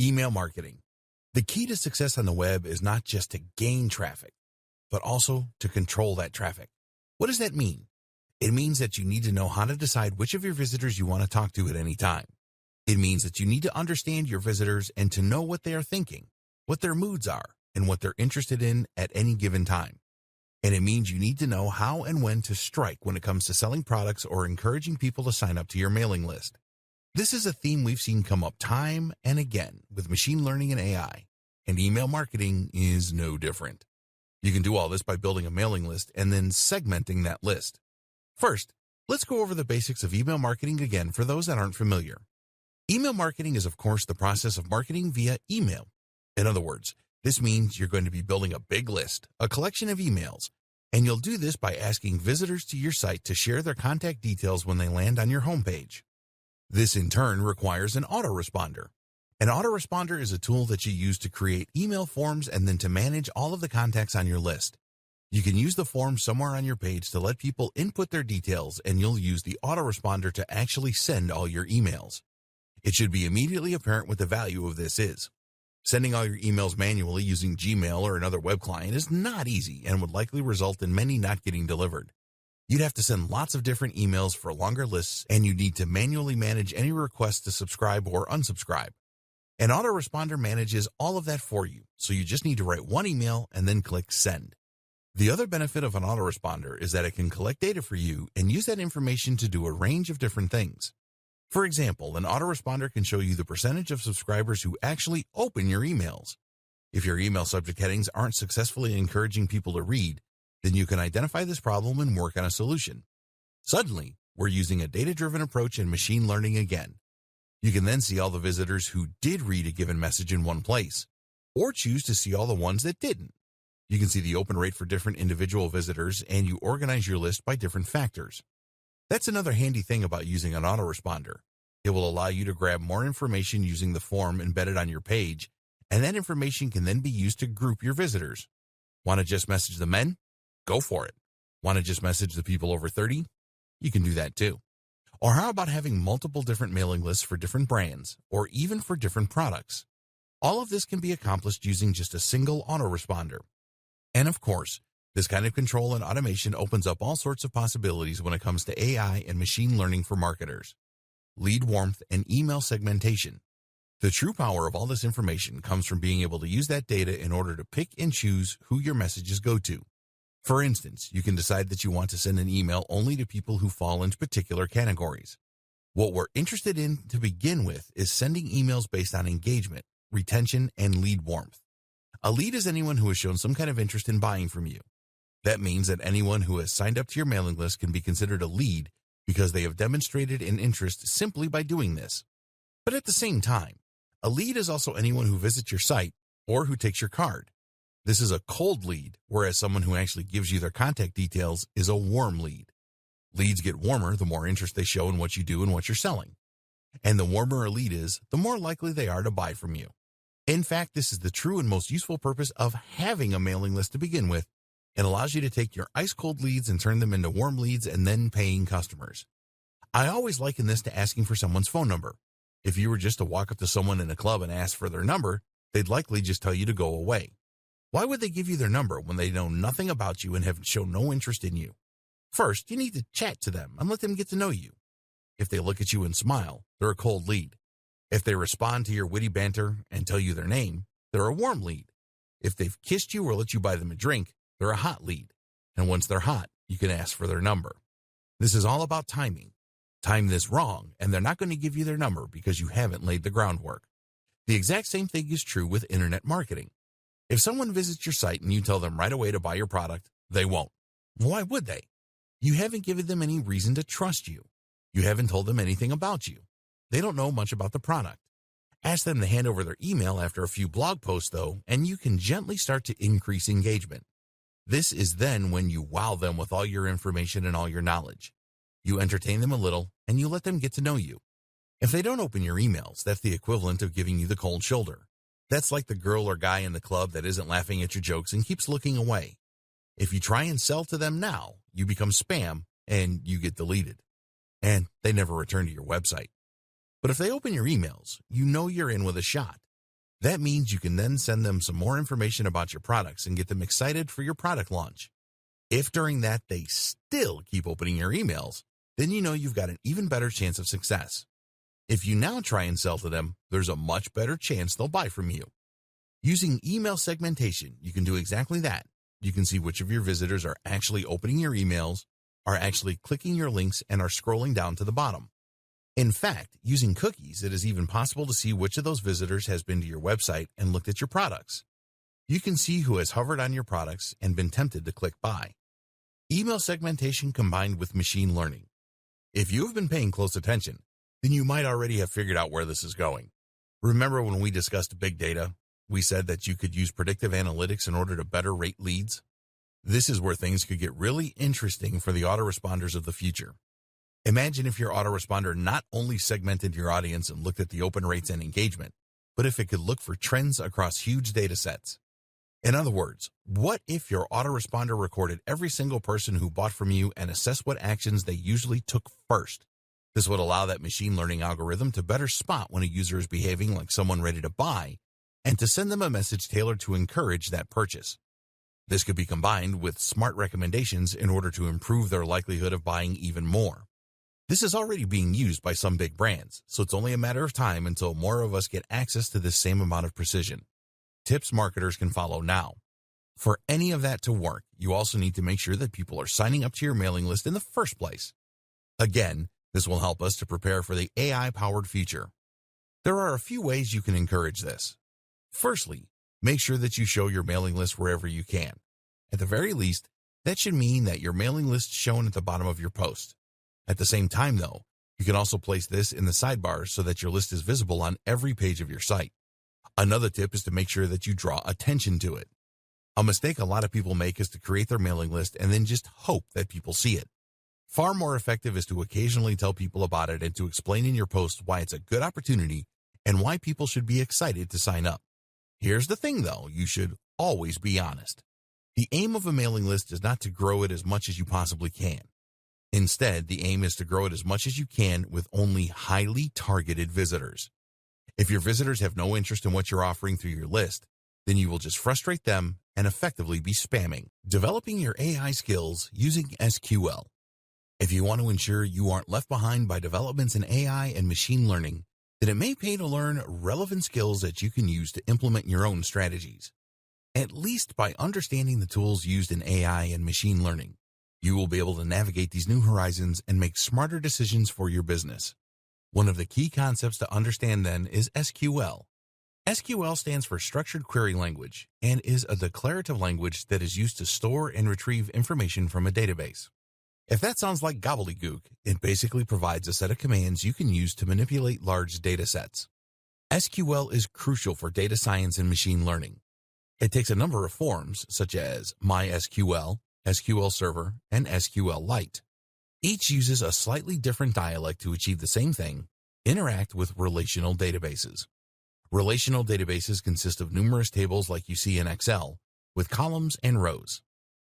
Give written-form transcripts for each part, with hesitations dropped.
Email marketing. The key to success on the web is not just to gain traffic, but also to control that traffic. What does that mean? It means that you need to know how to decide which of your visitors you want to talk to at any time. It means that you need to understand your visitors and to know what they are thinking, what their moods are, and what they're interested in at any given time. And it means you need to know how and when to strike when it comes to selling products or encouraging people to sign up to your mailing list. This is a theme we've seen come up time and again with machine learning and AI, and email marketing is no different. You can do all this by building a mailing list and then segmenting that list. First, let's go over the basics of email marketing again for those that aren't familiar. Email marketing is, of course, the process of marketing via email. In other words, this means you're going to be building a big list, a collection of emails, and you'll do this by asking visitors to your site to share their contact details when they land on your homepage. This, in turn, requires an autoresponder. An autoresponder is a tool that you use to create email forms and then to manage all of the contacts on your list. You can use the form somewhere on your page to let people input their details, and you'll use the autoresponder to actually send all your emails. It should be immediately apparent what the value of this is. Sending all your emails manually using Gmail or another web client is not easy and would likely result in many not getting delivered. You'd have to send lots of different emails for longer lists, and you need to manually manage any requests to subscribe or unsubscribe. An autoresponder manages all of that for you, so you just need to write one email and then click send. The other benefit of an autoresponder is that it can collect data for you and use that information to do a range of different things. For example, an autoresponder can show you the percentage of subscribers who actually open your emails. If your email subject headings aren't successfully encouraging people to read, then you can identify this problem and work on a solution. Suddenly, we're using a data-driven approach and machine learning again. You can then see all the visitors who did read a given message in one place, or choose to see all the ones that didn't. You can see the open rate for different individual visitors, and you organize your list by different factors. That's another handy thing about using an autoresponder. It will allow you to grab more information using the form embedded on your page, and that information can then be used to group your visitors. Want to just message the men? Go for it. Want to just message the people over 30? You can do that too. Or how about having multiple different mailing lists for different brands, or even for different products? All of this can be accomplished using just a single autoresponder. And of course, this kind of control and automation opens up all sorts of possibilities when it comes to AI and machine learning for marketers. Lead warmth and email segmentation. The true power of all this information comes from being able to use that data in order to pick and choose who your messages go to. For instance, you can decide that you want to send an email only to people who fall into particular categories. What we're interested in to begin with is sending emails based on engagement, retention, and lead warmth. A lead is anyone who has shown some kind of interest in buying from you. That means that anyone who has signed up to your mailing list can be considered a lead because they have demonstrated an interest simply by doing this. But at the same time, a lead is also anyone who visits your site or who takes your card. This is a cold lead, whereas someone who actually gives you their contact details is a warm lead. Leads get warmer the more interest they show in what you do and what you're selling. And the warmer a lead is, the more likely they are to buy from you. In fact, this is the true and most useful purpose of having a mailing list to begin with. It allows you to take your ice-cold leads and turn them into warm leads and then paying customers. I always liken this to asking for someone's phone number. If you were just to walk up to someone in a club and ask for their number, they'd likely just tell you to go away. Why would they give you their number when they know nothing about you and have shown no interest in you? First, you need to chat to them and let them get to know you. If they look at you and smile, they're a cold lead. If they respond to your witty banter and tell you their name, they're a warm lead. If they've kissed you or let you buy them a drink, they're a hot lead. And once they're hot, you can ask for their number. This is all about timing. Time this wrong, and they're not going to give you their number because you haven't laid the groundwork. The exact same thing is true with internet marketing. If someone visits your site and you tell them right away to buy your product, they won't. Why would they? You haven't given them any reason to trust you. You haven't told them anything about you. They don't know much about the product. Ask them to hand over their email after a few blog posts, though, and you can gently start to increase engagement. This is then when you wow them with all your information and all your knowledge. You entertain them a little, and you let them get to know you. If they don't open your emails, that's the equivalent of giving you the cold shoulder. That's like the girl or guy in the club that isn't laughing at your jokes and keeps looking away. If you try and sell to them now, you become spam and you get deleted. And they never return to your website. But if they open your emails, you know you're in with a shot. That means you can then send them some more information about your products and get them excited for your product launch. If during that they still keep opening your emails, then you know you've got an even better chance of success. If you now try and sell to them, there's a much better chance they'll buy from you. Using email segmentation, you can do exactly that. You can see which of your visitors are actually opening your emails, are actually clicking your links, and are scrolling down to the bottom. In fact, using cookies, it is even possible to see which of those visitors has been to your website and looked at your products. You can see who has hovered on your products and been tempted to click buy. Email segmentation combined with machine learning. If you have been paying close attention, then you might already have figured out where this is going. Remember when we discussed big data? We said that you could use predictive analytics in order to better rate leads. This is where things could get really interesting for the autoresponders of the future. Imagine if your autoresponder not only segmented your audience and looked at the open rates and engagement, but if it could look for trends across huge data sets. In other words, what if your autoresponder recorded every single person who bought from you and assessed what actions they usually took first? This would allow that machine learning algorithm to better spot when a user is behaving like someone ready to buy and to send them a message tailored to encourage that purchase. This could be combined with smart recommendations in order to improve their likelihood of buying even more. This is already being used by some big brands, so it's only a matter of time until more of us get access to this same amount of precision. Tips marketers can follow now. For any of that to work, you also need to make sure that people are signing up to your mailing list in the first place. Again, this will help us to prepare for the AI-powered future. There are a few ways you can encourage this. Firstly, make sure that you show your mailing list wherever you can. At the very least, that should mean that your mailing list is shown at the bottom of your post. At the same time, though, you can also place this in the sidebar so that your list is visible on every page of your site. Another tip is to make sure that you draw attention to it. A mistake a lot of people make is to create their mailing list and then just hope that people see it. Far more effective is to occasionally tell people about it and to explain in your post why it's a good opportunity and why people should be excited to sign up. Here's the thing, though, you should always be honest. The aim of a mailing list is not to grow it as much as you possibly can. Instead, the aim is to grow it as much as you can with only highly targeted visitors. If your visitors have no interest in what you're offering through your list, then you will just frustrate them and effectively be spamming. Developing your AI skills using SQL. If you want to ensure you aren't left behind by developments in AI and machine learning, then it may pay to learn relevant skills that you can use to implement your own strategies. At least by understanding the tools used in AI and machine learning, you will be able to navigate these new horizons and make smarter decisions for your business. One of the key concepts to understand then is SQL. SQL stands for Structured Query Language and is a declarative language that is used to store and retrieve information from a database. If that sounds like gobbledygook, it basically provides a set of commands you can use to manipulate large data sets. SQL is crucial for data science and machine learning. It takes a number of forms, such as MySQL, SQL Server, and SQLite. Each uses a slightly different dialect to achieve the same thing: interact with relational databases. Relational databases consist of numerous tables like you see in Excel, with columns and rows.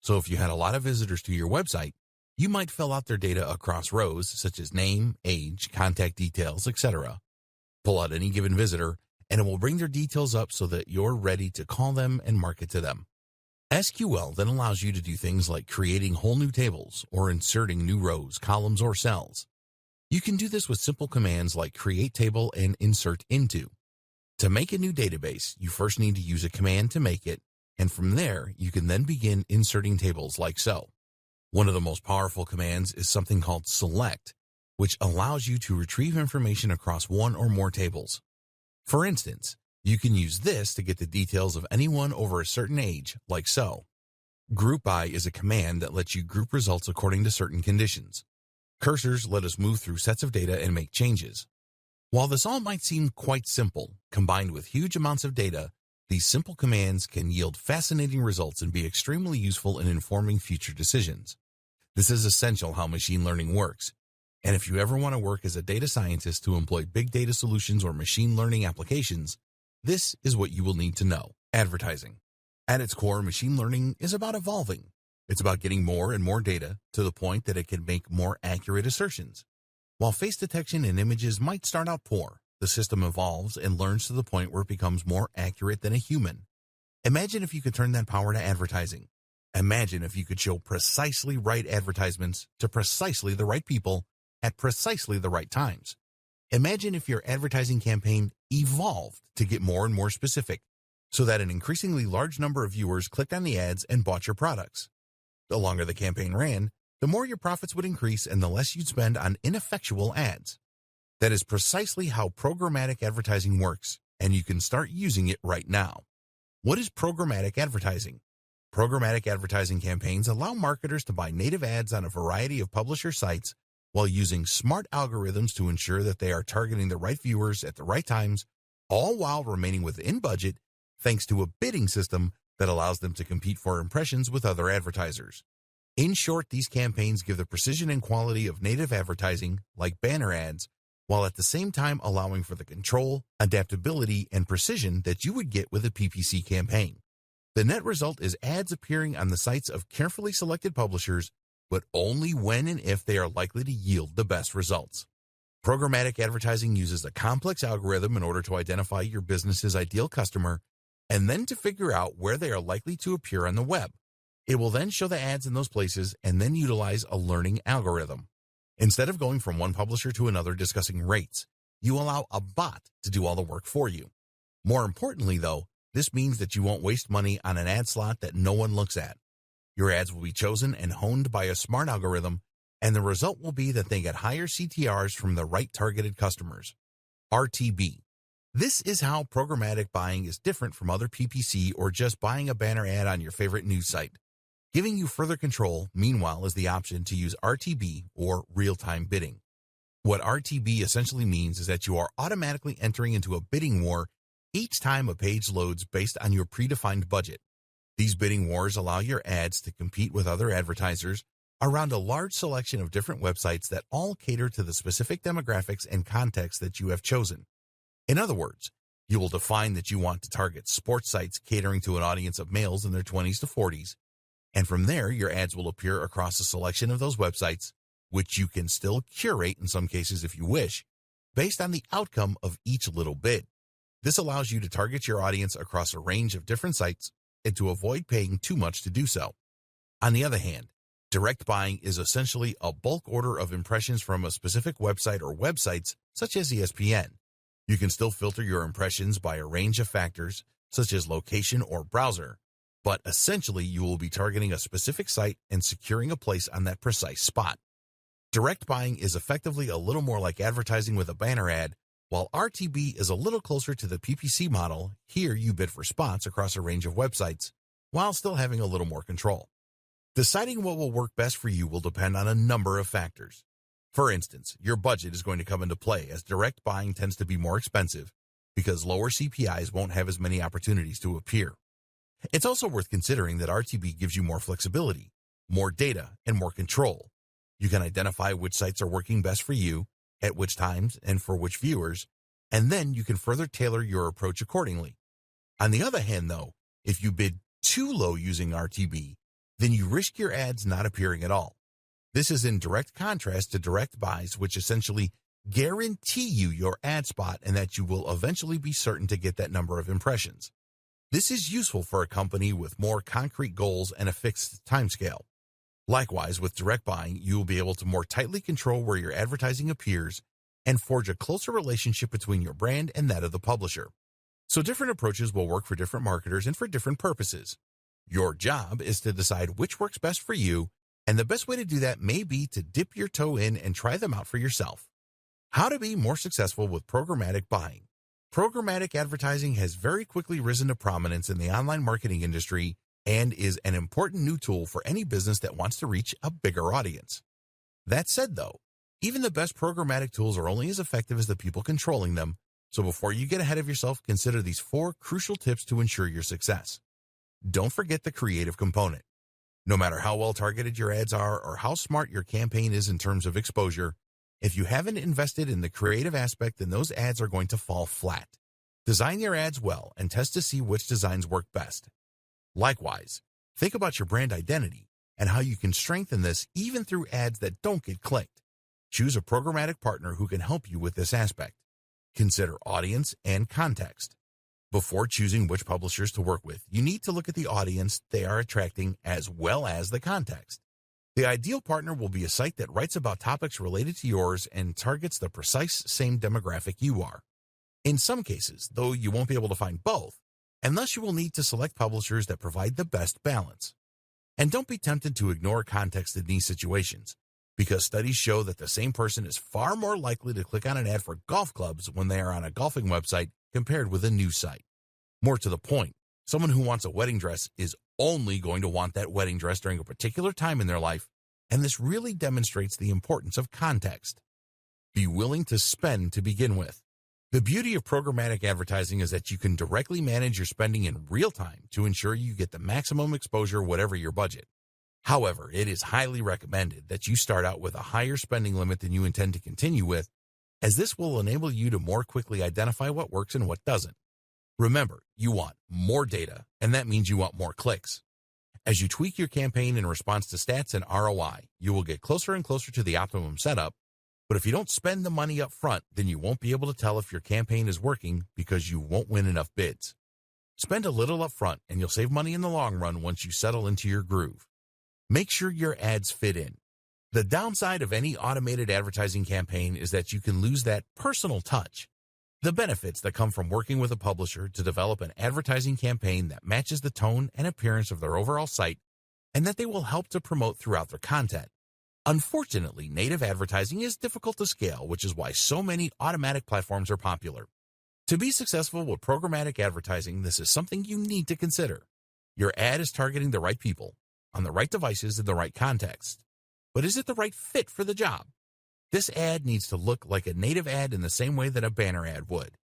So if you had a lot of visitors to your website, you might fill out their data across rows such as name, age, contact details, etc. Pull out any given visitor, and it will bring their details up so that you're ready to call them and market to them. SQL then allows you to do things like creating whole new tables or inserting new rows, columns, or cells. You can do this with simple commands like create table and insert into. To make a new database, you first need to use a command to make it, and from there, you can then begin inserting tables like so. One of the most powerful commands is something called select, which allows you to retrieve information across one or more tables. For instance, you can use this to get the details of anyone over a certain age, like so. Group by is a command that lets you group results according to certain conditions. Cursors let us move through sets of data and make changes. While this all might seem quite simple, combined with huge amounts of data, these simple commands can yield fascinating results and be extremely useful in informing future decisions. This is essential how machine learning works. And if you ever want to work as a data scientist to employ big data solutions or machine learning applications, this is what you will need to know. Advertising. At its core, machine learning is about evolving. It's about getting more and more data to the point that it can make more accurate assertions. While face detection in images might start out poor, the system evolves and learns to the point where it becomes more accurate than a human. Imagine if you could turn that power to advertising. Imagine if you could show precisely right advertisements to precisely the right people at precisely the right times. Imagine if your advertising campaign evolved to get more and more specific, so that an increasingly large number of viewers clicked on the ads and bought your products. The longer the campaign ran, the more your profits would increase and the less you'd spend on ineffectual ads. That is precisely how programmatic advertising works, and you can start using it right now. What is programmatic advertising? Programmatic advertising campaigns allow marketers to buy native ads on a variety of publisher sites while using smart algorithms to ensure that they are targeting the right viewers at the right times, all while remaining within budget, thanks to a bidding system that allows them to compete for impressions with other advertisers. In short, these campaigns give the precision and quality of native advertising, like banner ads, while at the same time allowing for the control, adaptability, and precision that you would get with a PPC campaign. The net result is ads appearing on the sites of carefully selected publishers, but only when and if they are likely to yield the best results. Programmatic advertising uses a complex algorithm in order to identify your business's ideal customer and then to figure out where they are likely to appear on the web. It will then show the ads in those places and then utilize a learning algorithm. Instead of going from one publisher to another discussing rates, you allow a bot to do all the work for you. More importantly, though, this means that you won't waste money on an ad slot that no one looks at. Your ads will be chosen and honed by a smart algorithm, and the result will be that they get higher CTRs from the right targeted customers. RTB. This is how programmatic buying is different from other PPC or just buying a banner ad on your favorite news site. Giving you further control, meanwhile, is the option to use RTB, or real-time bidding. What RTB essentially means is that you are automatically entering into a bidding war each time a page loads based on your predefined budget. These bidding wars allow your ads to compete with other advertisers around a large selection of different websites that all cater to the specific demographics and context that you have chosen. In other words, you will define that you want to target sports sites catering to an audience of males in their 20s to 40s, and from there your ads will appear across a selection of those websites, which you can still curate in some cases if you wish, based on the outcome of each little bid. This allows you to target your audience across a range of different sites and to avoid paying too much to do so. On the other hand, direct buying is essentially a bulk order of impressions from a specific website or websites such as ESPN. You can still filter your impressions by a range of factors such as location or browser, but essentially you will be targeting a specific site and securing a place on that precise spot. Direct buying is effectively a little more like advertising with a banner ad, while RTB is a little closer to the PPC model. Here you bid for spots across a range of websites, while still having a little more control. Deciding what will work best for you will depend on a number of factors. For instance, your budget is going to come into play, as direct buying tends to be more expensive because lower CPIs won't have as many opportunities to appear. It's also worth considering that RTB gives you more flexibility, more data, and more control. You can identify which sites are working best for you, at which times, and for which viewers, and then you can further tailor your approach accordingly. On the other hand, though, if you bid too low using RTB, then you risk your ads not appearing at all. This is in direct contrast to direct buys, which essentially guarantee you your ad spot and that you will eventually be certain to get that number of impressions. This is useful for a company with more concrete goals and a fixed timescale. Likewise, with direct buying, you will be able to more tightly control where your advertising appears and forge a closer relationship between your brand and that of the publisher. So different approaches will work for different marketers and for different purposes. Your job is to decide which works best for you, and the best way to do that may be to dip your toe in and try them out for yourself. How to be more successful with programmatic buying. Programmatic advertising has very quickly risen to prominence in the online marketing industry and is an important new tool for any business that wants to reach a bigger audience. That said, though, even the best programmatic tools are only as effective as the people controlling them, so before you get ahead of yourself, consider these 4 crucial tips to ensure your success. Don't forget the creative component. No matter how well targeted your ads are or how smart your campaign is in terms of exposure, if you haven't invested in the creative aspect, then those ads are going to fall flat. Design your ads well and test to see which designs work best. Likewise, think about your brand identity and how you can strengthen this even through ads that don't get clicked. Choose a programmatic partner who can help you with this aspect. Consider audience and context. Before choosing which publishers to work with, you need to look at the audience they are attracting as well as the context. The ideal partner will be a site that writes about topics related to yours and targets the precise same demographic you are. In some cases, though, you won't be able to find both, and thus you will need to select publishers that provide the best balance. And don't be tempted to ignore context in these situations, because studies show that the same person is far more likely to click on an ad for golf clubs when they are on a golfing website compared with a news site. More to the point, someone who wants a wedding dress is only going to want that wedding dress during a particular time in their life, and this really demonstrates the importance of context. Be willing to spend to begin with. The beauty of programmatic advertising is that you can directly manage your spending in real time to ensure you get the maximum exposure whatever your budget. However, it is highly recommended that you start out with a higher spending limit than you intend to continue with, as this will enable you to more quickly identify what works and what doesn't. Remember, you want more data, and that means you want more clicks. As you tweak your campaign in response to stats and ROI, you will get closer and closer to the optimum setup, but if you don't spend the money up front, then you won't be able to tell if your campaign is working because you won't win enough bids. Spend a little up front, and you'll save money in the long run once you settle into your groove. Make sure your ads fit in. The downside of any automated advertising campaign is that you can lose that personal touch. The benefits that come from working with a publisher to develop an advertising campaign that matches the tone and appearance of their overall site, and that they will help to promote throughout their content. Unfortunately, native advertising is difficult to scale, which is why so many automatic platforms are popular. To be successful with programmatic advertising, this is something you need to consider. Your ad is targeting the right people, on the right devices in the right context. But is it the right fit for the job? This ad needs to look like a native ad in the same way that a banner ad would.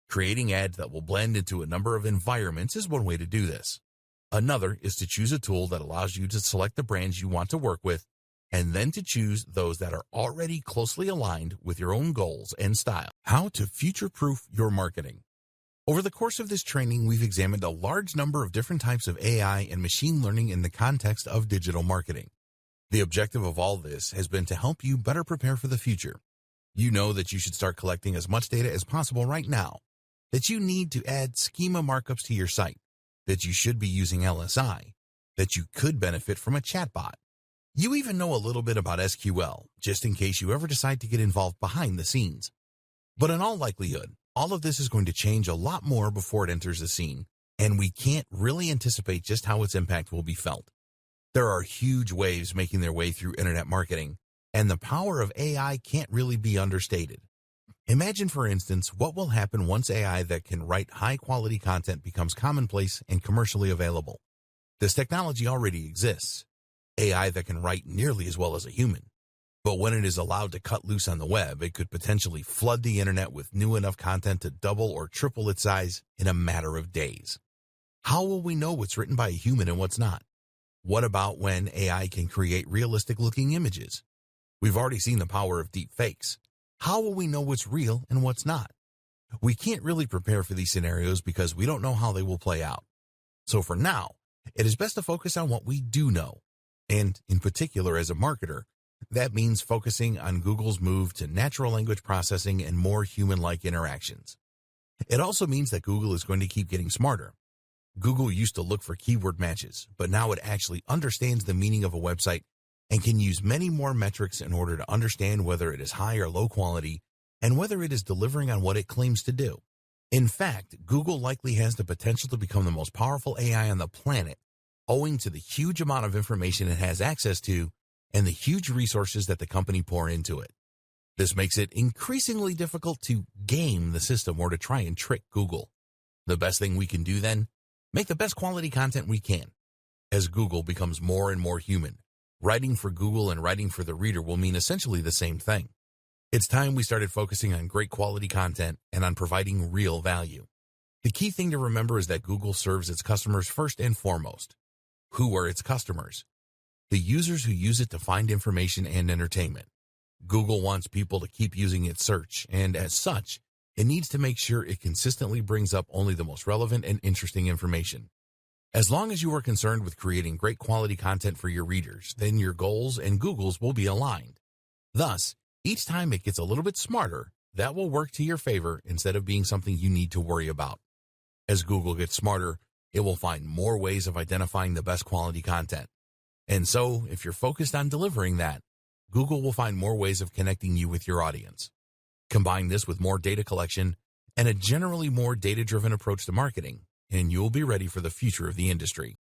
Creating ads that will blend into a number of environments is one way to do this. Another is to choose a tool that allows you to select the brands you want to work with, and then to choose those that are already closely aligned with your own goals and style. How to future-proof your marketing. Over the course of this training, we've examined a large number of different types of AI and machine learning in the context of digital marketing. The objective of all this has been to help you better prepare for the future. You know that you should start collecting as much data as possible right now, that you need to add schema markups to your site, that you should be using LSI, that you could benefit from a chatbot. You even know a little bit about SQL, just in case you ever decide to get involved behind the scenes. But in all likelihood, all of this is going to change a lot more before it enters the scene, and we can't really anticipate just how its impact will be felt. There are huge waves making their way through internet marketing, and the power of AI can't really be understated. Imagine, for instance, what will happen once AI that can write high-quality content becomes commonplace and commercially available. This technology already exists. AI that can write nearly as well as a human. But when it is allowed to cut loose on the web, it could potentially flood the internet with new enough content to double or triple its size in a matter of days. How will we know what's written by a human and what's not? What about when AI can create realistic-looking images? We've already seen the power of deep fakes. How will we know what's real and what's not? We can't really prepare for these scenarios because we don't know how they will play out. So for now, it is best to focus on what we do know. And in particular, as a marketer, that means focusing on Google's move to natural language processing and more human-like interactions. It also means that Google is going to keep getting smarter. Google used to look for keyword matches, but now it actually understands the meaning of a website and can use many more metrics in order to understand whether it is high or low quality and whether it is delivering on what it claims to do. In fact, Google likely has the potential to become the most powerful AI on the planet, owing to the huge amount of information it has access to and the huge resources that the company pour into it. This makes it increasingly difficult to game the system or to try and trick Google. The best thing we can do then? Make the best quality content we can. As Google becomes more and more human, writing for Google and writing for the reader will mean essentially the same thing. It's time we started focusing on great quality content and on providing real value. The key thing to remember is that Google serves its customers first and foremost. Who are its customers? The users who use it to find information and entertainment. Google wants people to keep using its search, and as such, it needs to make sure it consistently brings up only the most relevant and interesting information. As long as you are concerned with creating great quality content for your readers, then your goals and Google's will be aligned. Thus, each time it gets a little bit smarter, that will work to your favor instead of being something you need to worry about. As Google gets smarter, it will find more ways of identifying the best quality content. And so, if you're focused on delivering that, Google will find more ways of connecting you with your audience. Combine this with more data collection and a generally more data-driven approach to marketing, and you'll be ready for the future of the industry.